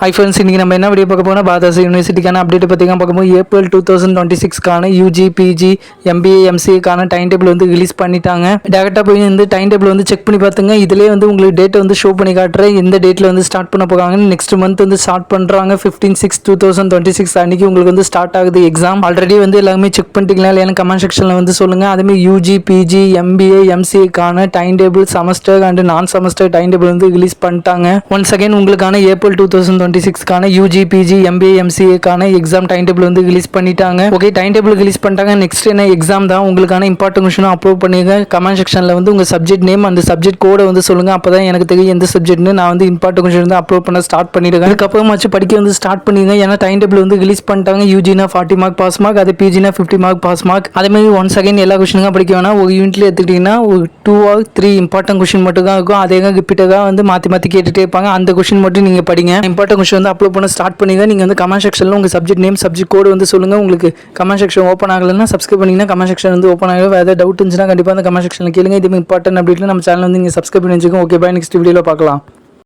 Hi friends, இன்றைக்கி நம்ம என்ன வீடியோ பார்க்க போனால் பாரதாஸ் யூனிவர்சிட்டிக்கான அப்டேட் பார்த்திங்கன்னா பார்க்கும்போது ஏப்ரல் 2026க்கான யூஜி பிஜி எம்பிஏ எம்சிஏக்கான டைம் டேபிள் வந்து ரிலீஸ் பண்ணிட்டாங்க. டேரெக்டாக போய் வந்து டைம் டேபிள் வந்து செக் பண்ணி பார்த்துங்க. இதிலே வந்து உங்களுக்கு டேட்டை வந்து ஷோ பண்ணி காட்டுறேன். எந்த டேட்டில் வந்து ஸ்டார்ட் பண்ண போகிறாங்க. நெக்ஸ்ட் மந்த் வந்து ஸ்டார்ட் பண்ணுறாங்க. 15/6/2026 அன்றைக்கி உங்களுக்கு வந்து ஸ்டார்ட் ஆகுது எக்ஸாம். ஆல்ரெடி வந்து எல்லாமே செக் பண்ணிட்டீங்களா இல்லையா கமெண்ட் செக்ஷனில் வந்து சொல்லுங்கள். அதேமாதிரி யூஜி பிஜி எம்பிஏ எம்சிஏக்கான time table semester and non semester time table வந்து ரிலீஸ் பண்ணிட்டாங்க. ஒன்ஸ் அகைன் உங்களுக்கான ஏப்ரல் 2026க்கான யூஜி பிஜி எம்பிஏ எம்சிஏக்கான எக்ஸாம் டைம் டேபிள் வந்து ரிலீஸ் பண்ணிட்டாங்க. ஓகே, டைம் டேபிள் ரிலீஸ் பண்ணிட்டாங்க. நெக்ஸ்ட் என்ன எக்ஸாம் தான். உங்களுக்கான இம்பார்ட்டன்ட் கொஸ்டினும் அப்லோட் பண்ணிங்க. கமெண்ட் செக்ஷனில் வந்து உங்கள் சப்ஜெக்ட் நேம் அந்த சப்ஜெக்ட் கோடை வந்து சொல்லுங்கள். அப்போ தான் எனக்கு தெரியும் எந்த சப்ஜெக்ட்னு. நான் வந்து இம்பார்ட்டன்ட் கொஸ்டின் வந்து அப்லோட் பண்ண ஸ்டார்ட் பண்ணிடுங்க. அதுக்கப்புறமாச்சு படிக்க வந்து ஸ்டார்ட் பண்ணிடுங்க. ஏன்னா டைம் டேபிள் வந்து ரிலீஸ் பண்ணிட்டாங்க. யூஜினா 40 மார்க் பாஸ் மார்க், அது பிஜினா 50 மார்க் பாஸ் மார்க். அதேமாதிரி ஒன்ஸ் அகைன் எல்லா கொஸ்டினும் படிக்க வேணா. ஒரு யூனிட்ல எடுத்துக்கிட்டிங்கன்னா ஒரு 2 or 3 இம்பார்ட்டன்ட் கொஸ்டின் மட்டும் தான் இருக்கும். அதே ரிப்பீட்டடாக வந்து மாற்றி மாற்றி கேட்டுகிட்டே இருப்பாங்க. அந்த கொஸ்டின் மட்டும் நீங்கள் படிங்க. இம்பார்ட்டன்ட் கொஸ்டின் வந்து அப்லோட் பண்ண ஸ்டார்ட் பண்ணிங்க. நீங்கள் வந்து கமெண்ட் செக்ஷனில் உங்கள் சப்ஜெக்ட் நேம் சப்ஜெக்ட் கோடு வந்து சொல்லுங்கள். உங்களுக்கு கமெண்ட் செக்ஷன் ஓப்பன் ஆகலைன்னா சப்ஸ்கிரைப் பண்ணிங்கன்னா கமெண்ட் செக்ஷன் வந்து ஓப்பன் ஆகும். வேறு ஏதாவது டவுட் இருந்துச்சுன்னா கண்டிப்பாக அந்த கமெண்ட் செக்ஷனில் கேளுங்க. இது இம்பார்ட்டன்ட் அப்டேட்டில் நம்ம சேனல் வந்து நீங்கள் சப்ஸ்கிரைப் பண்ணி வச்சுக்கோங்க. ஓகே, பாய். நெக்ஸ்ட் வீடியோவில் பார்க்கலாம்.